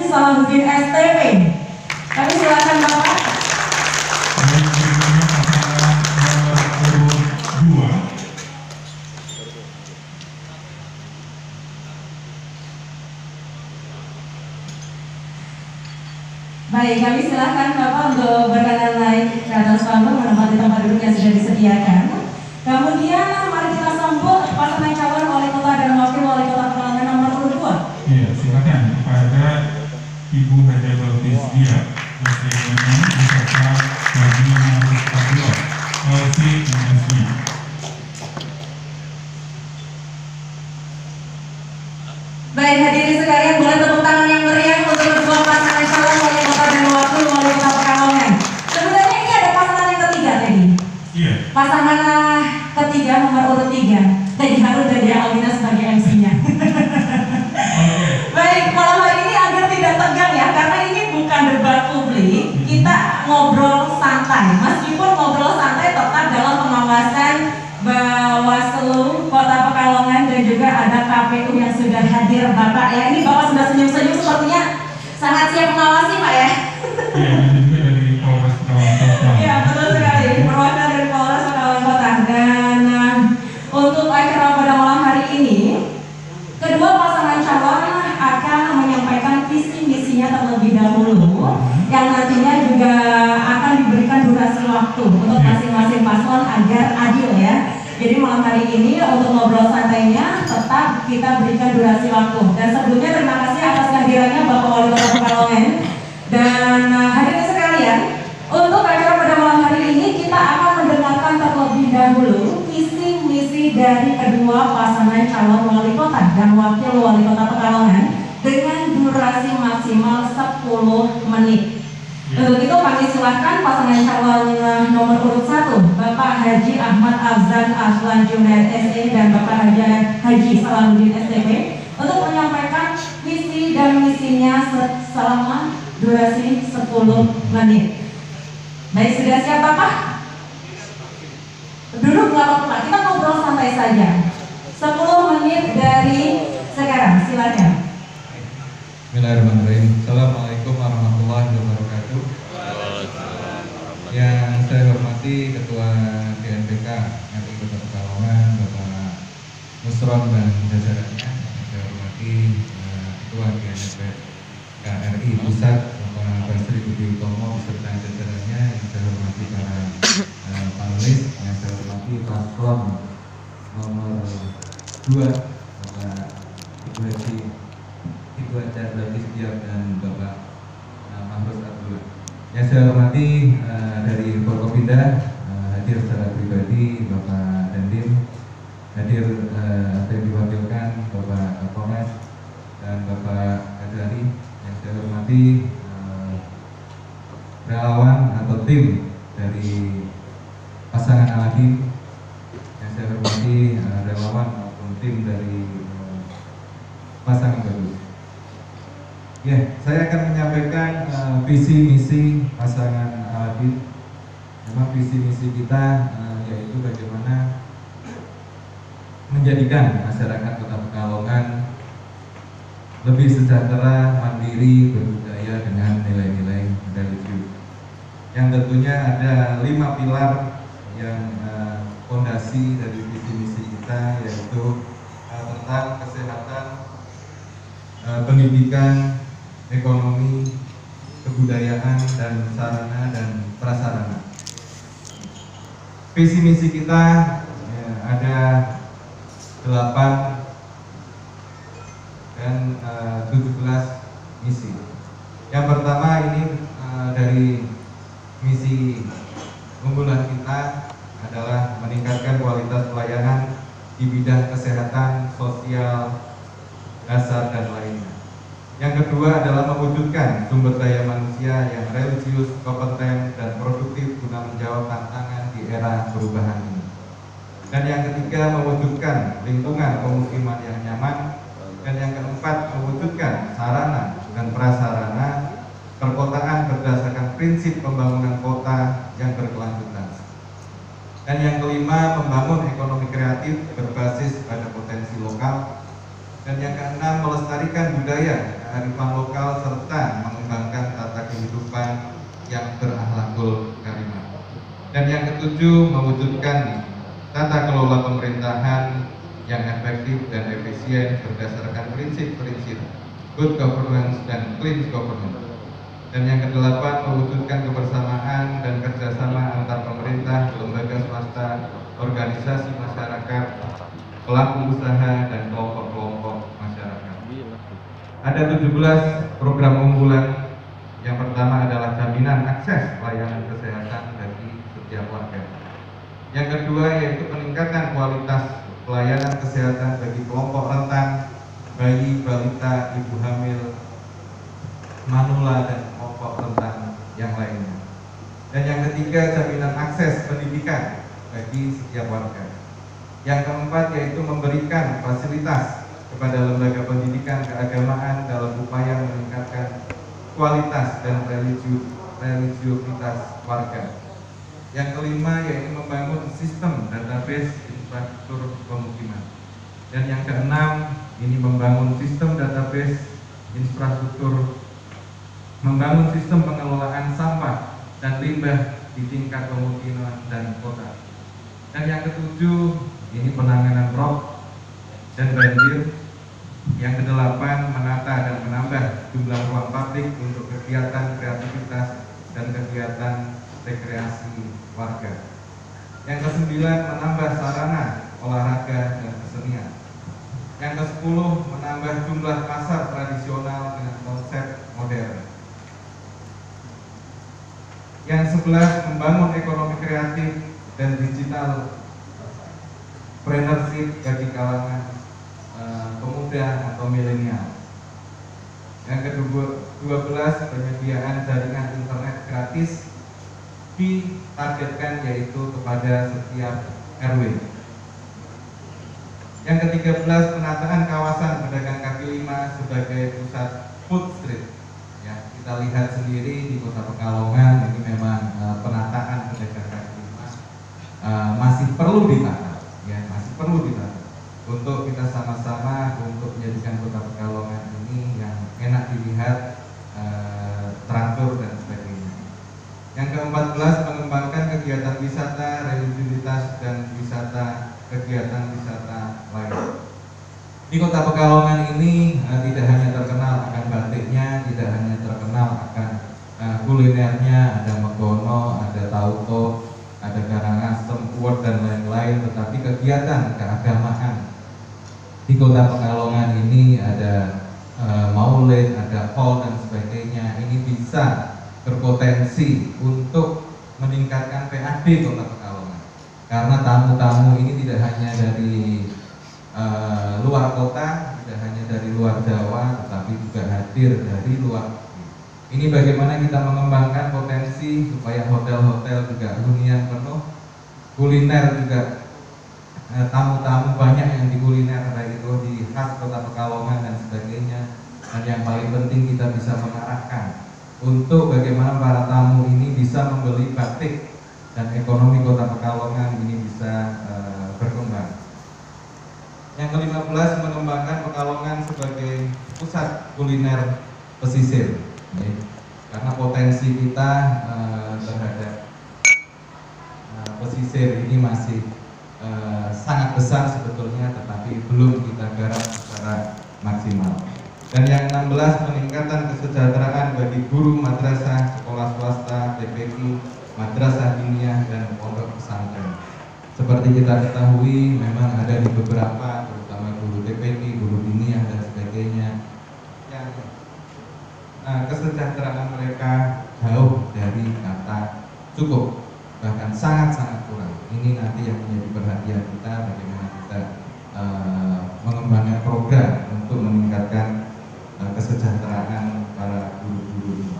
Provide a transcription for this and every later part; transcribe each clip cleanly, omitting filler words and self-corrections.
Salahuddin STP. Kami silakan Bapak. Baik, kami silakan Bapak untuk berkenan naik ke atas panggung menempati tempat duduk yang sudah disediakan. Kemudian mari kita sambut pasangan calon wali kota dan wakil wali kota Pekalongan nomor urut 2. Iya, silakan kepada Ibu Haja Balkis Dia, SDM beserta Haji Mahfuz Abdullah, LC MSI. Baik, hadirin sekalian, boleh tepuk tangan yang meriah untuk kedua pasangan calon wali kota dan wakil wali kota Pekalongan. Sebenarnya ini ada pasangan yang ketiga tadi. Iya. Pasangan ketiga nomor urut 3. Teddy Harun dan Dea Alina sebagai MC-nya. Baik, malam hari ini agar tidak tegang ya, karena ini bukan debat publik, kita ngobrol santai. Meskipun ngobrol santai tetap dalam pengawasan Bawaslu Kota Pekalongan dan juga ada KPU yang sudah hadir Bapak ya. Ini Bapak sudah senyum-senyum sepertinya sangat siap mengawasi Pak ya. Iya, ini juga dari Polres Pekalongan Kota. Iya, betul sekali. Perwakilan dari Polres Pekalongan Kota. Dan untuk acara pada malam hari ini, kedua pasangan calon akan menyampaikan visi misinya terlebih dahulu, yang nantinya juga akan diberikan durasi waktu untuk masing-masing paslon agar adil ya. Jadi malam hari ini untuk ngobrol santainya tetap kita berikan durasi waktu. Dan sebelumnya terima kasih atas kehadirannya Bapak Wali Kota Pekalongan. Dan hadirin sekalian, untuk acara pada malam hari ini kita akan mendengarkan terlebih dahulu visi misi dari kedua pasangan calon wali kota dan wakil wali kota Pekalongan dengan durasi maksimal 10 menit. Untuk itu kami silahkan pasangan calon nomor urut 1 Bapak Haji Ahmad Afzan Aslan Junaid SE dan Bapak Haji Salahuddin STP untuk menyampaikan visi dan misinya selama durasi 10 menit. Baik, sudah siap Bapak? Duduk nggak apa-apa, kita ngobrol santai saja. 10 menit dari sekarang, silakan. Bismillahirrahmanirrahim. Assalamualaikum warahmatullahi wabarakatuh. Yang saya hormati Ketua DNPK RI Kota Pekalongan, Bapak Nusron dan jajarannya. Yang saya hormati Ketua DNPK RI Pusat, Bapak Basri Budi Utomo beserta jajarannya. Yang saya hormati para panelis, yang saya hormati paslon nomor 2 Bapak Ibu Haji Ibu Haja Balkis Dia dan Bapak Mahfuz Abdullah. Yang saya hormati dari Forkopimda hadir secara pribadi Bapak Dandim, hadir yang diwakilkan Bapak Kapolres dan Bapak Kajari. Yang saya hormati relawan atau tim dari pasangan Aladin. Yang saya hormati relawan maupun tim dari pasangan baru. Ya, saya akan menyampaikan visi misi pasangan Aladin. Memang visi misi kita yaitu bagaimana menjadikan masyarakat Kota Pekalongan lebih sejahtera, mandiri, berbudaya dengan nilai-nilai religius. Yang tentunya ada 5 pilar yang fondasi dari visi misi kita, yaitu tentang kesehatan, pendidikan, ekonomi, kebudayaan, dan sarana dan prasarana. Visi misi kita ya, ada 8 dan 17 misi. Yang pertama ini dari misi unggulan kita adalah meningkatkan kualitas pelayanan di bidang kesehatan, sosial, dasar, dan lainnya. Yang kedua adalah mewujudkan sumber daya manusia yang religius, kompeten, dan produktif guna menjawab tantangan di era perubahan ini. Dan yang ketiga, mewujudkan lingkungan pemukiman yang nyaman. Dan yang keempat, mewujudkan sarana dan prasarana perkotaan berdasarkan prinsip pembangunan kota yang berkelanjutan. Dan yang kelima, membangun ekonomi kreatif berbasis pada potensi lokal. Dan yang keenam, melestarikan budaya kearifan lokal serta yang ketujuh, mewujudkan tata kelola pemerintahan yang efektif dan efisien berdasarkan prinsip-prinsip good governance dan clean governance. Dan yang kedelapan, mewujudkan kebersamaan dan kerjasama antar pemerintah, lembaga swasta, organisasi masyarakat, pelaku usaha, dan kelompok-kelompok masyarakat. Ada 17 program unggulan. Yang pertama adalah jaminan akses layanan kesehatan bagi setiap warga. Yang kedua yaitu peningkatan kualitas pelayanan kesehatan bagi kelompok rentan, bayi, balita, ibu hamil, manula, dan kelompok rentan yang lainnya. Dan yang ketiga, jaminan akses pendidikan bagi setiap warga. Yang keempat yaitu memberikan fasilitas kepada lembaga pendidikan keagamaan dalam upaya meningkatkan kualitas dan religiusitas warga. Yang kelima yaitu membangun sistem database infrastruktur pemukiman. Dan yang keenam ini membangun sistem database infrastruktur, membangun sistem pengelolaan sampah dan limbah di tingkat pemukiman dan kota. Dan yang ketujuh ini penanganan rob dan banjir. Yang kedelapan, menata dan menambah jumlah ruang publik untuk kegiatan kreativitas dan kegiatan rekreasi warga. Yang kesembilan, menambah sarana olahraga dan kesenian. Yang kesepuluh, menambah jumlah pasar tradisional dengan konsep modern. Yang 11, membangun ekonomi kreatif dan digital entrepreneurship bagi kalangan pemuda atau milenial. Yang ke-12, penyediaan jaringan internet gratis ditargetkan yaitu kepada setiap RW. Yang ke-13, penataan kawasan pedagang kaki lima sebagai pusat food street. Ya, kita lihat sendiri di Kota Pekalongan ini memang penataan pedagang kaki lima masih perlu ditata, ya, masih perlu ditata. Untuk kita sama-sama untuk menjadikan Kota Pekalongan ini yang enak dilihat, teratur dan sebagainya. Yang ke-14, mengembangkan kegiatan wisata, religiusitas dan kegiatan wisata lain. Di Kota Pekalongan ini tidak hanya terkenal akan batiknya, tidak hanya terkenal akan kulinernya, ada megono, ada tauco, ada karangasem, uwet dan lain-lain, tetapi kegiatan keagamaan di Kota Pekalongan ini ada maulid, ada hall dan sebagainya. Ini bisa berpotensi untuk meningkatkan PAD Kota Pekalongan, karena tamu-tamu ini tidak hanya dari luar kota, tidak hanya dari luar Jawa, tetapi juga hadir dari luar. Ini bagaimana kita mengembangkan potensi supaya hotel-hotel juga hunian penuh, kuliner juga tamu-tamu banyak yang di kuliner, baik itu di khas Kota Pekalongan dan sebagainya. Dan yang paling penting kita bisa mengarahkan untuk bagaimana para tamu ini bisa membeli batik dan ekonomi Kota Pekalongan ini bisa berkembang. Yang ke-15, mengembangkan Pekalongan sebagai pusat kuliner pesisir. Karena potensi kita terhadap pesisir ini masih sangat besar sebetulnya, tetapi belum kita garap secara maksimal. Dan yang 16, peningkatan kesejahteraan bagi guru madrasah, sekolah swasta, TPQ, madrasah diniyah, dan pondok pesantren. Seperti kita ketahui, memang ada di beberapa, terutama guru TPQ, guru diniyah, dan sebagainya, yang kesejahteraan mereka jauh dari kata cukup, bahkan sangat-sangat kurang. Ini nanti yang menjadi perhatian kita, bagaimana kita mengembangkan program untuk meningkatkan kesejahteraan para guru-guru ini.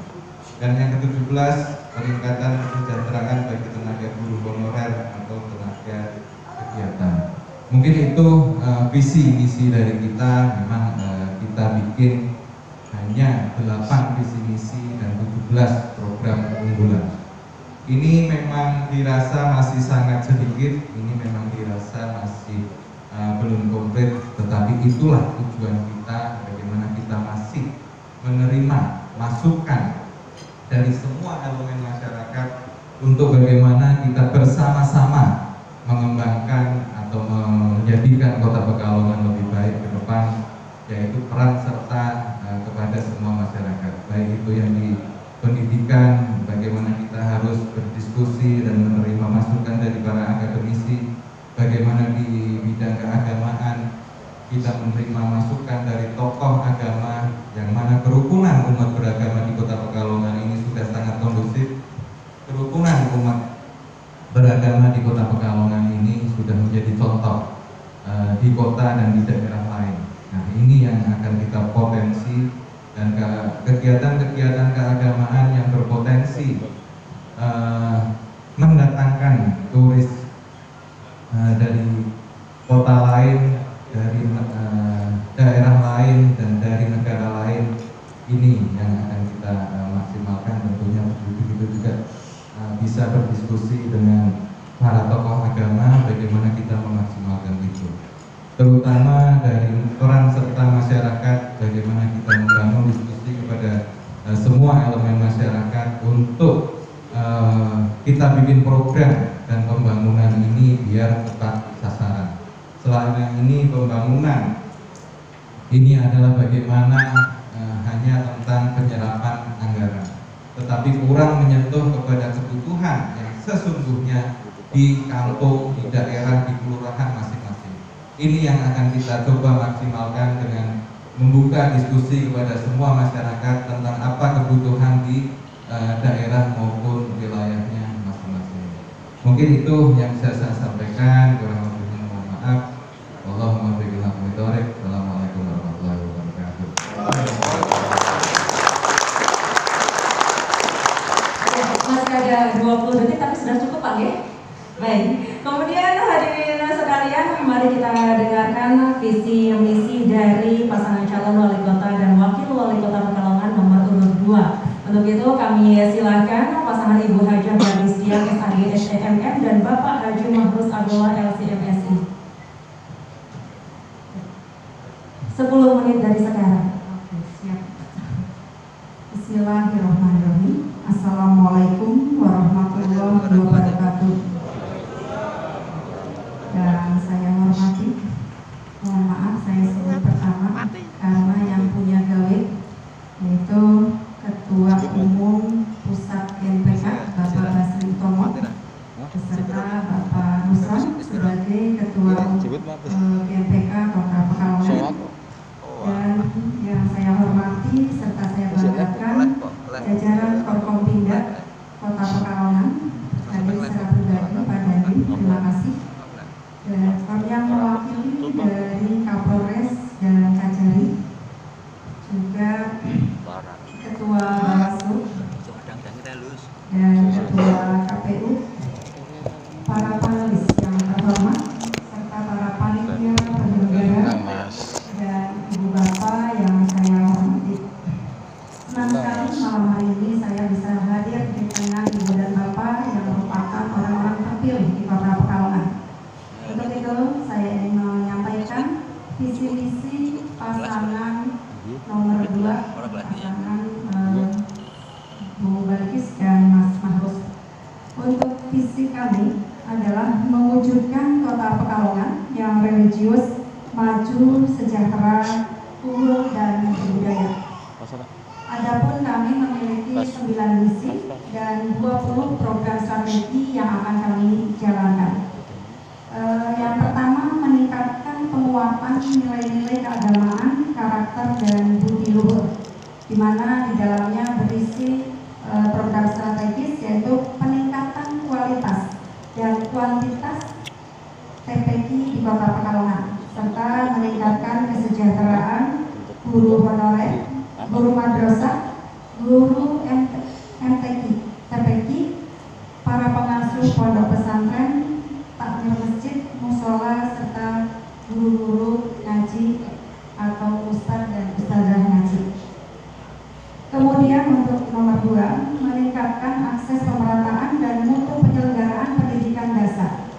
Dan yang ke-17, peningkatan kesejahteraan bagi tenaga guru honorer atau tenaga kegiatan. Mungkin itu visi misi dari kita. Memang kita bikin hanya 8 visi misi dan 17 program unggulan. Ini memang dirasa masih sangat sedikit, ini memang dirasa masih belum komplit, tetapi itulah tujuan kita, bagaimana kita masih menerima masukan dari semua elemen masyarakat untuk bagaimana kita bersama-sama mengembangkan atau menjadikan Kota Pekalongan lebih baik ke depan, yaitu peran serta kepada semua masyarakat, baik itu yang di pendidikan, bagaimana kita harus berdiskusi dan menerima masukan dari para akademisi, bagaimana di bidang keagamaan kita menerima masukan dari tokoh agama, yang mana kerukunan umat beragama di Kota Pekalongan ini sudah sangat kondusif. Kerukunan umat beragama di Kota Pekalongan ini sudah menjadi contoh di kota dan di daerah lain. Nah, ini yang akan kita potensi, dan kegiatan-kegiatan keagamaan yang berpotensi mendatangkan turis dari kota lain, dari daerah lain, dan dari negara lain, ini yang akan kita maksimalkan. Tentunya begitu juga bisa berdiskusi dengan para tokoh agama bagaimana kita memaksimalkan itu, terutama dari peran serta masyarakat, bagaimana kita membangun diskusi kepada semua elemen masyarakat untuk kita bikin program dan pembangunan ini biar tepat sasaran. Selama ini pembangunan ini adalah bagaimana hanya tentang penyerapan anggaran, tetapi kurang menyentuh kepada kebutuhan yang sesungguhnya di kampung, di daerah, di kelurahan masing-masing. Ini yang akan kita coba maksimalkan dengan membuka diskusi kepada semua masyarakat tentang apa kebutuhan di daerah maupun wilayahnya masing-masing. Mungkin itu yang bisa saya sampaikan, kurang lebihnya mohon maaf. Allahumma berikan taufiq. Assalamualaikum warahmatullahi wabarakatuh. Masih ada 20 detik tapi sudah cukup Pak ya? Baik, kemudian hadirin sekalian, mari kita dengarkan visi misi dari pasangan calon wali kota dan wakil wali kota Pekalongan nomor urut 2. Untuk itu kami silakan pasangan Ibu Hajah Gadis Diak SAG STMM dan Bapak Haji Mahrus Abdullah LCMSI. 10 menit dari sekarang. Oke, siap. Bismillahirrahmanirrahim. Assalamualaikum warahmatullahi wabarakatuh. Dan saya hormati, mohon maaf saya sebut pertama karena yang punya gawe yaitu Ketua Umum Pusat GNPK Bapak Basri Utomo beserta Bapak Nusron sebagai Ketua GNPK Kota Pekalongan, dan yang saya hormati serta saya banggakan jajaran Forkompinda Kota Pekalongan, hadir secara pribadi Pak Dandi, terima kasih. Dan yang mewakili dari Kapolres dan Kajari, juga Ketua Bawaslu dan Ketua KPU, para panelis yang terhormat, serta para panitia penyelenggara dan ibu bapak yang saya hormati. Senang sekali malam hari ini saya bisa hadir di tengah ibu dan bapak yang merupakan orang-orang terpilih di Kota Pekalongan. Untuk itu saya ingin menyampaikan visi misi pasangan nomor 2, pasangan Bu Balkis dan Mas Mahrus. Untuk visi kami adalah mewujudkan Kota Pekalongan yang religius, maju, sejahtera, unggul dan berbudaya. Adapun kami memiliki 9 misi dan 20 program strategi yang akan kami jalankan. Yang pertama, meningkatkan penguatan nilai-nilai keagamaan, karakter dan budi luhur, di mana di dalamnya berisi program strategis yaitu peningkatan kualitas dan kuantitas TPQ di Kota Pekalongan, serta meningkatkan kesejahteraan guru honorer, guru madrasah, guru MTQ, TPQ, para pengasuh pondok pesantren, takmir masjid, musola, serta guru-guru ngaji atau ustadz dan ustadzah ngaji. Kemudian untuk nomor 2, meningkatkan akses pemerataan dan mutu penyelenggaraan pendidikan dasar,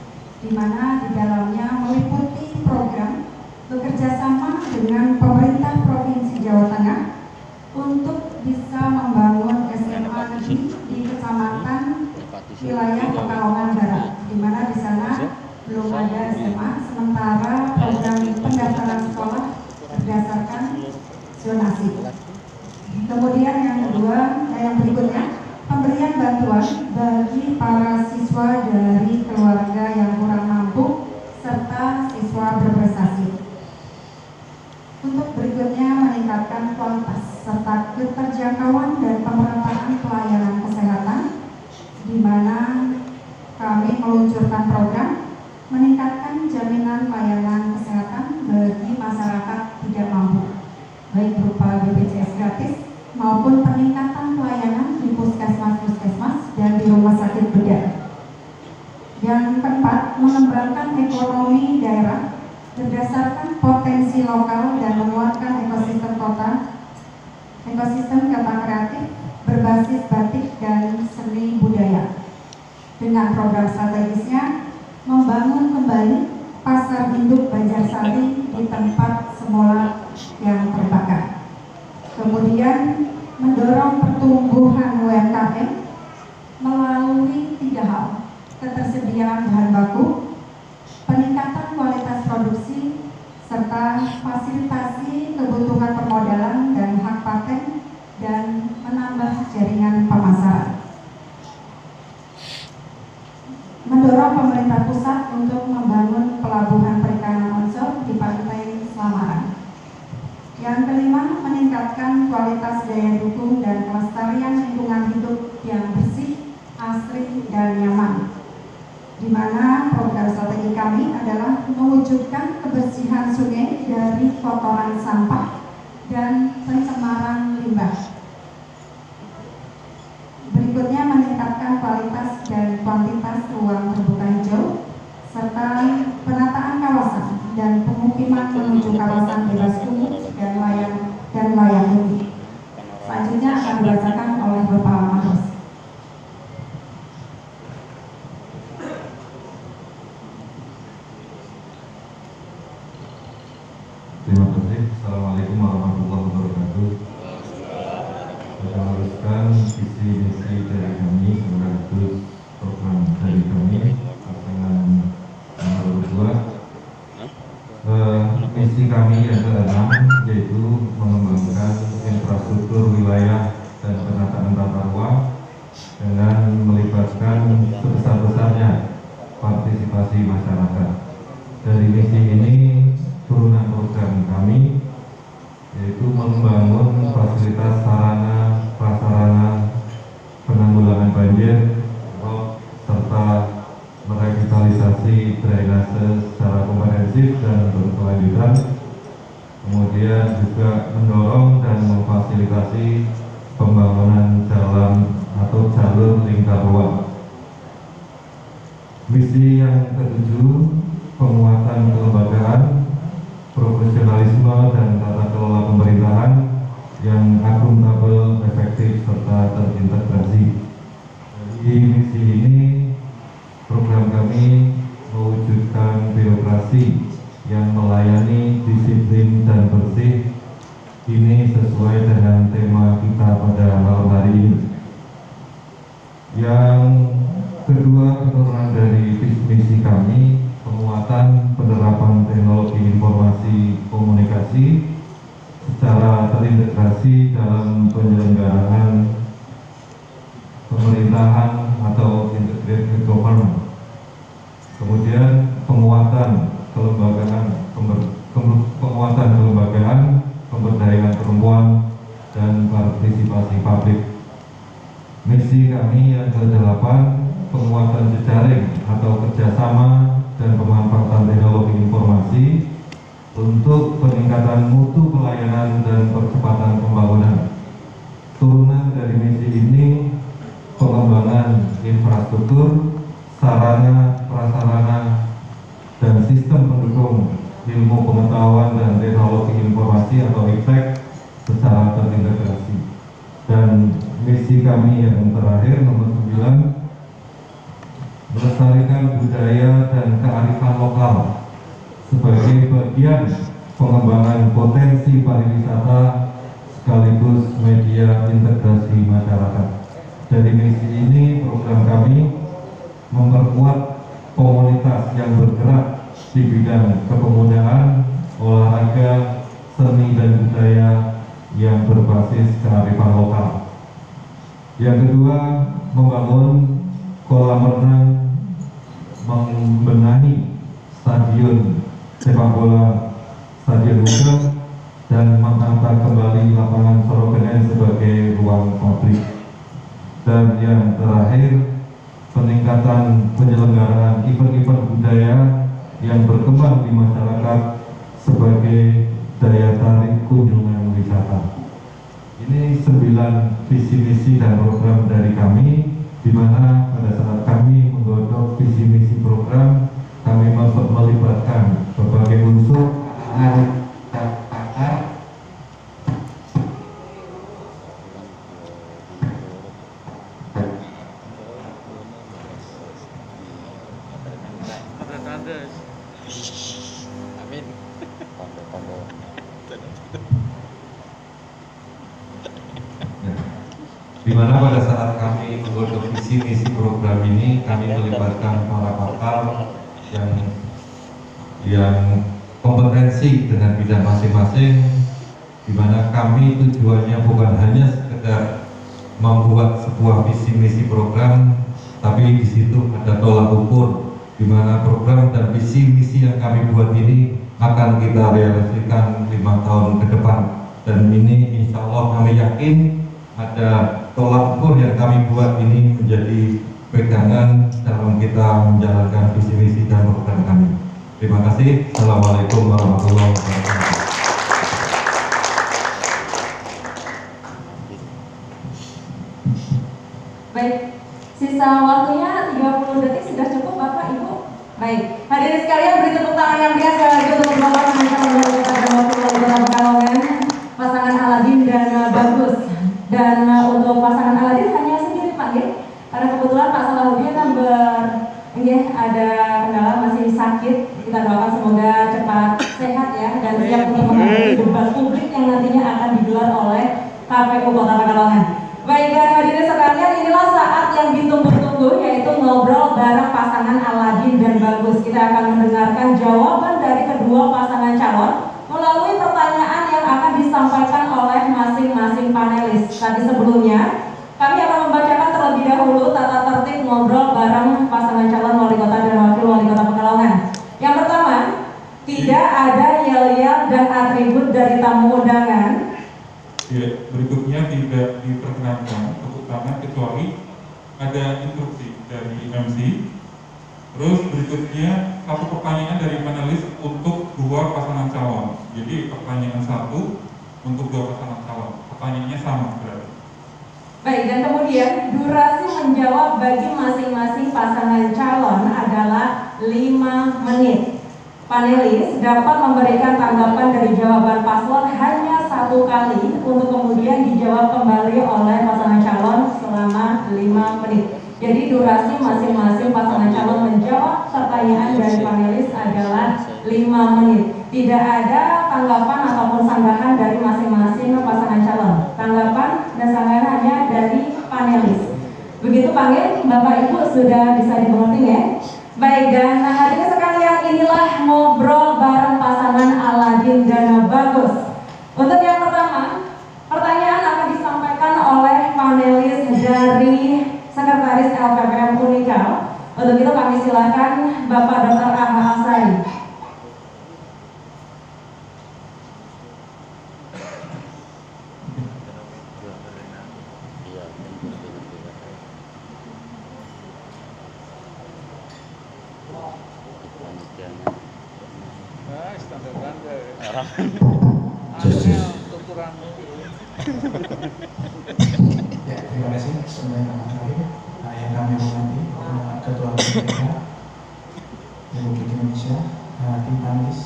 di mana di dalamnya meliputi program bekerjasama dengan pemerintah Provinsi Jawa Tengah untuk bisa membangun SMA negeri di Kecamatan wilayah Pekalongan Barat, di mana di sana belum ada SMA, sementara program pendaftaran sekolah berdasarkan zonasi. Kemudian yang kedua, yang berikutnya, pemberian bantuan bagi para siswa dari keluarga yang kurang mampu serta siswa berprestasi. Untuk berikutnya, meningkatkan kualitas serta keterjangkauan dan pemerataan pelayanan kesehatan, di mana kami meluncurkan program meningkatkan jaminan layanan kesehatan bagi masyarakat tidak mampu, baik berupa BPJS gratis maupun peningkatan pelayanan di puskesmas-puskesmas dan di rumah sakit bedah. Yang keempat, mengembangkan ekonomi daerah berdasarkan potensi lokal dan menguatkan ekosistem kota kreatif berbasis batik dan seni budaya. Dengan program strategisnya, membangun kembali pasar induk Banjarsari di tempat semula yang terbakar. Kemudian mendorong pertumbuhan UMKM melalui 3 hal: ketersediaan bahan baku, peningkatan kualitas produksi, serta fasilitasi kebutuhan permodalan dan hak paten, dan menambah jaringan pemasaran. Mendorong pemerintah pusat untuk membangun pelabuhan perikanan onshore di pantai Selamaran. Yang kelima, meningkatkan kualitas daya dukung dan kelestarian lingkungan hidup yang bersih, asri, dan nyaman, di mana program strategi kami adalah mewujudkan kebersihan sungai dari kotoran sampah dan pencemaran limbah. Berikutnya, meningkatkan kualitas dan kuantitas ruang terbuka hijau serta penataan kawasan dan pemukiman menuju kawasan bebas kumuh dan layak huni. Selanjutnya akan dibacakan oleh Bapak Maros. Terima kasih. Assalamualaikum warahmatullahi wabarakatuh. Saya meneruskan visi misi dari kami sekaligus program dari kami pasangan nomor 2. Misi kami yang ke-6 yaitu mengembangkan infrastruktur wilayah dan penataan tata ruang dengan melibatkan sebesar-besarnya partisipasi masyarakat. Dari misi ini turunan program kami yaitu membangun fasilitas sarana prasarana penanggulangan banjir serta merevitalisasi drainase secara komprehensif dan berkelanjutan, kemudian juga mendorong dan memfasilitasi pembangunan jalan atau jalur lingkar ruang. Misi yang ke-7, penguatan kelembagaan, profesionalisme dan tata kelola pemerintahan yang akuntabel, efektif, serta terintegrasi. Dari misi ini, program kami mewujudkan birokrasi yang melayani, disiplin, dan bersih. Ini sesuai dengan tema kita pada malam hari ini. Yang kedua, penurunan dari misi kami, penguatan penerapan teknologi informasi komunikasi secara terintegrasi dalam penyelenggaraan pemerintahan atau integrated government. Kemudian penguatan kelembagaan, pemberdayaan perempuan, dan partisipasi publik. Misi kami yang ke-8, penguatan jejaring atau kerjasama dan pemanfaatan teknologi informasi untuk peningkatan mutu pelayanan dan percepatan pembangunan. Turunan dari misi ini, pengembangan infrastruktur, sarana, prasarana, dan sistem pendukung ilmu pengetahuan dan teknologi informasi atau IPTEK secara terintegrasi. Dan misi kami yang terakhir, nomor 9, melestarikan budaya dan kearifan lokal sebagai bagian pengembangan potensi pariwisata sekaligus media integrasi masyarakat. dari misi ini, program kami memperkuat komunitas yang bergerak di bidang kepemudaan, olahraga, seni dan budaya yang berbasis kearifan lokal. Yang kedua, membangun kolam renang, membenahi stadion sepak bola Stadion Muda, dan menata kembali lapangan Sorogenen sebagai ruang publik. Dan yang terakhir, peningkatan penyelenggaraan event-event budaya yang berkembang di masyarakat sebagai daya tarik kunjungan wisata. Ini 9 visi misi dan program dari kami, di mana pada saat kami menggodok visi misi program, kami melibatkan berbagai unsur dan pakar. Amin. Di mana pada saat kami menggodok visi misi program ini, kami melibatkan para pakar yang kompetensi dengan bidang masing-masing, di mana kami tujuannya bukan hanya sekedar membuat sebuah visi misi program, tapi di situ ada tolak ukur, di mana program dan visi misi yang kami buat ini akan kita realisasikan 5 tahun ke depan. Dan ini insya Allah kami yakin ada tolak ukur yang kami buat ini menjadi pegangan dalam kita menjalankan visi misi dan program kami. Terima kasih. Assalamualaikum warahmatullahi wabarakatuh. Baik, sisa waktunya 30 detik sudah cukup Bapak Ibu. Baik, hadirin sekalian, beri tepuk tangan yang meriah sekali lagi untuk Bapak Pengacara Wali Kota dan Wakil Wali Kota Pekalongan, pasangan Aladin dan Bagus. Dan untuk pasangan Aladin hanya sendiri Pak, ya? Karena kebetulan Pak Salahuddin kan ada kendala, masih sakit. Kita doakan semoga cepat sehat ya, dan siap untuk menghadapi debat publik yang nantinya akan digelar oleh KPU Kota Pekalongan. Baik, dan hadirin sekalian, inilah saat yang ditunggu-tunggu, yaitu ngobrol bareng pasangan Aladin dan Bagus. Kita akan mendengarkan jawaban dari kedua pasangan calon melalui pertanyaan yang akan disampaikan oleh masing-masing panelis. Tapi sebelumnya, kami akan membacakan terlebih dahulu tata tertib ngobrol bareng pasangan calon wali kota dan wakil wali kota Pekalongan. Yang pertama, tidak ada yel-yel dan atribut dari tamu undangan. Ya, berikutnya tidak diperkenankan tepuk tangan kecuali ada instruksi dari MC. Terus berikutnya satu pertanyaan dari panelis untuk dua pasangan calon. Jadi pertanyaan satu untuk dua pasangan calon. Pertanyaannya sama berarti. Baik, dan kemudian durasi menjawab bagi masing-masing pasangan calon adalah 5 menit. Panelis dapat memberikan tanggapan dari jawaban paslon hanya 1 kali untuk kemudian dijawab kembali oleh pasangan calon selama 5 menit. Jadi durasi masing-masing pasangan calon menjawab pertanyaan dari panelis adalah 5 menit. Tidak ada tanggapan ataupun sanggahan dari masing-masing pasangan calon. Tanggapan dan sanggahan hanya dari panelis. Begitu panggil, Bapak Ibu sudah bisa dimengerti ya? Baik, dan hadirin sekalian, inilah ngobrol bareng pasangan Aladin dan Bagus. Untuk yang pertama, pertanyaan akan disampaikan oleh panelis dari Sekretaris LPPM Unikal. Untuk itu kami silakan Bapak Dr. Aha Asai. Ya, terima kasih semuanya yang kami hormati Ketua BPK Republik Indonesia, tim panelis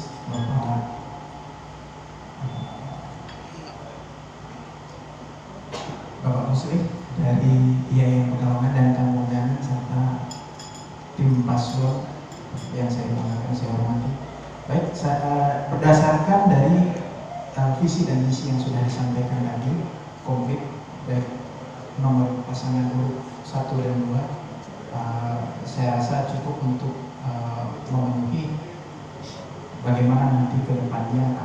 Bapak Muslim dari IAIN Pekalongan dan tamu undangan serta tim paslon yang saya banggakan, saya hormati. Baik, berdasarkan dari visi dan misi yang sudah disampaikan tadi komplit, baik nomor pasangan urut 1 dan 2, saya rasa cukup untuk memenuhi bagaimana nanti ke depannya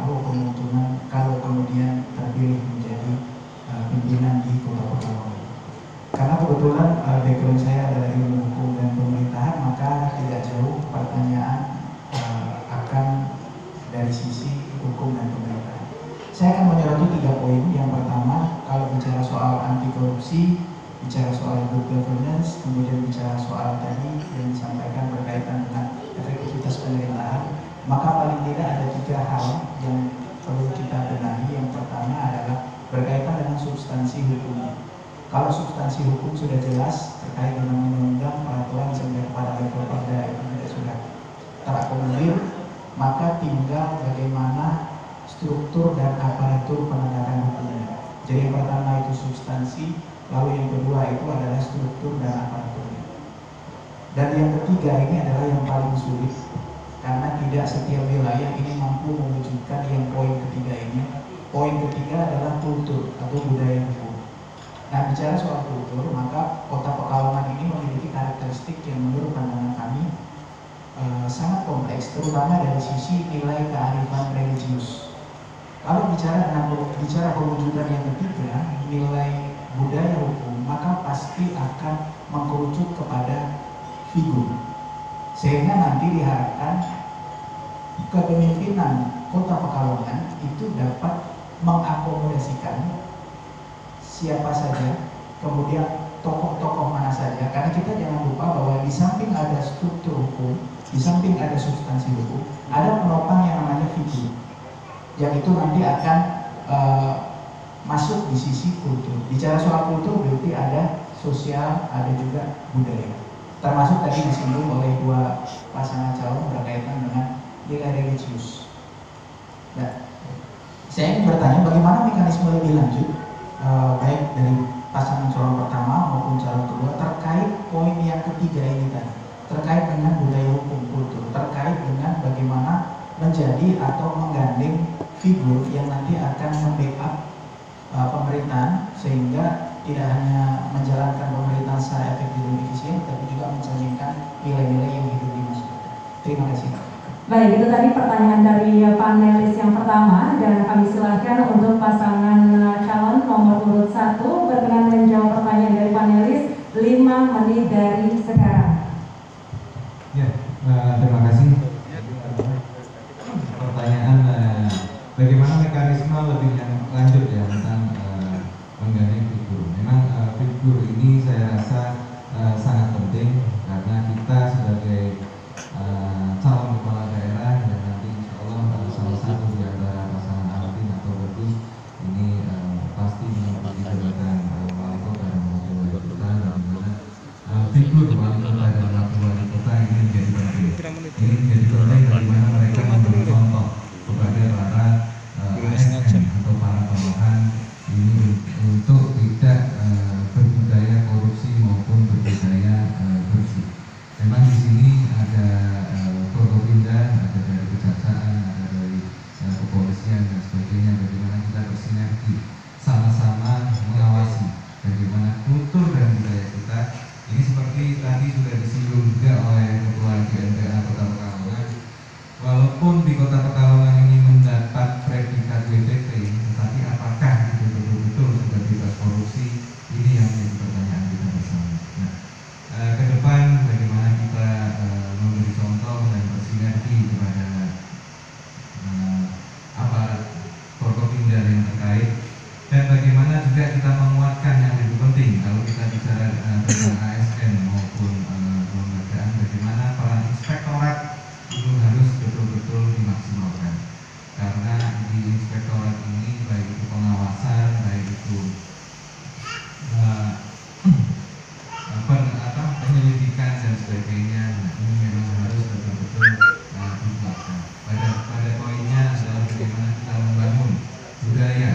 kalau kemudian terpilih menjadi pimpinan di Kota Pekalongan. Karena kebetulan background saya adalah ilmu hukum dan pemerintahan, maka tidak jauh pertanyaan akan dari sisi hukum dan pemerintahan. Saya akan menyoroti 3 poin. Yang pertama, kalau bicara soal anti korupsi, bicara soal good governance, kemudian bicara soal tadi yang disampaikan berkaitan dengan efektivitas pemerintahan, maka paling tidak ada 3 hal yang perlu kita benahi. Yang pertama adalah berkaitan dengan substansi hukumnya. Kalau substansi hukum sudah jelas terkait dengan undang-undang, peraturan sampai kepada level perda itu sudah terakomodir, maka tinggal bagaimana struktur dan aparatur penegakan hukumnya. Jadi yang pertama itu substansi, lalu yang kedua itu adalah struktur dan aparaturnya. Dan yang ketiga ini adalah yang paling sulit, karena tidak setiap wilayah ini mampu mewujudkan yang poin ketiga ini. Poin ketiga adalah kultur atau budaya hukum. Nah, bicara soal kultur, maka Kota Pekalongan ini memiliki karakteristik yang menurut pandangan kami sangat kompleks, terutama dari sisi nilai kearifan religius. Kalau bicara pewujudan yang ketiga, nilai budaya hukum, maka pasti akan mengkerucut kepada figur. Sehingga nanti diharapkan kepemimpinan Kota Pekalongan itu dapat mengakomodasikan siapa saja, kemudian tokoh-tokoh mana saja. Karena kita jangan lupa bahwa di samping ada struktur hukum, di samping ada substansi hukum, ada penopang yang namanya figur, yang itu nanti akan masuk di sisi kultur. Bicara soal kultur berarti ada sosial, ada juga budaya. Termasuk tadi disinggung oleh 2 pasangan calon berkaitan dengan nilai religius. Nah, saya ingin bertanya bagaimana mekanisme lebih lanjut baik dari pasangan calon pertama maupun calon kedua terkait poin yang ketiga ini tadi, terkait dengan budaya hukum kultur, terkait dengan bagaimana menjadi atau menggandeng figur yang nanti akan membackup pemerintahan sehingga tidak hanya menjalankan pemerintahan secara efektif dan efisien, tapi juga mencerminkan nilai-nilai yang hidup di masyarakat. Terima kasih. Baik, itu tadi pertanyaan dari panelis yang pertama, dan kami silakan untuk pasangan calon nomor urut 1 berkenan menjawab pertanyaan dari panelis 5 menit dari sekarang. Ya, terima kasih. Pertanyaan bagaimana mekanisme lebih lanjut ya tentang menggandeng figur. Memang figur ini saya rasa sangat penting karena kita sebagai calon kepala daerah dan nanti insya Allah salah satu di antara pasangan Alvin atau Bagus ini pasti mengikuti jabatan wali kota dan wakil wali kota, dan dimana figur wali kota dan wakil wali kota ini menjadi penting. Ini menjadi penting bagaimana mereka memberi contoh kepada para ASN atau para bawahan ini untuk tidak berbudaya korupsi maupun berbudaya bersih. Memang di sini ada Forkopimda, ada dari kejaksaan, ada dari kepolisian dan sebagainya. Bagaimana kita bersinergi sama-sama mengawasi bagaimana kultur dan budaya kita. Ini seperti tadi sudah disinggung juga oleh Ketua GNPA Kota Pekalongan. Walaupun di Kota Pekalongan ini mendapat predikat WTP, tetapi apakah itu betul-betul sudah bebas korupsi? Ini yang menjadi pertanyaan kita bersama. Nah, ke depan bagaimana kita memberi contoh dan bersinergi kepada aparat Forkopimda yang terkait, dan bagaimana juga kita menguatkan yang lebih penting kalau kita bicara tentang ASN maupun kelembagaan, bagaimana peran inspektorat itu harus betul-betul dimaksimalkan, karena di inspektorat ini baik itu pengawasan, baik itu penyelidikan dan sebagainya, ini memang harus betul-betul dikuatkan. Pada poinnya adalah bagaimana kita membangun budaya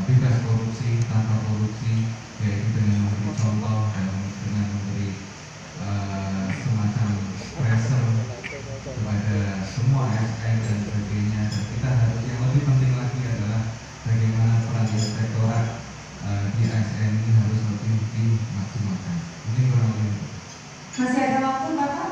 bebas korupsi, tanpa korupsi, yaitu dengan memberi contoh dan dengan memberi semacam pressure kepada semua ASN dan sebagainya. Dan kita harus, yang lebih penting lagi adalah bagaimana peran inspektorat di ASN ini harus lebih Masih ada waktu Bapak?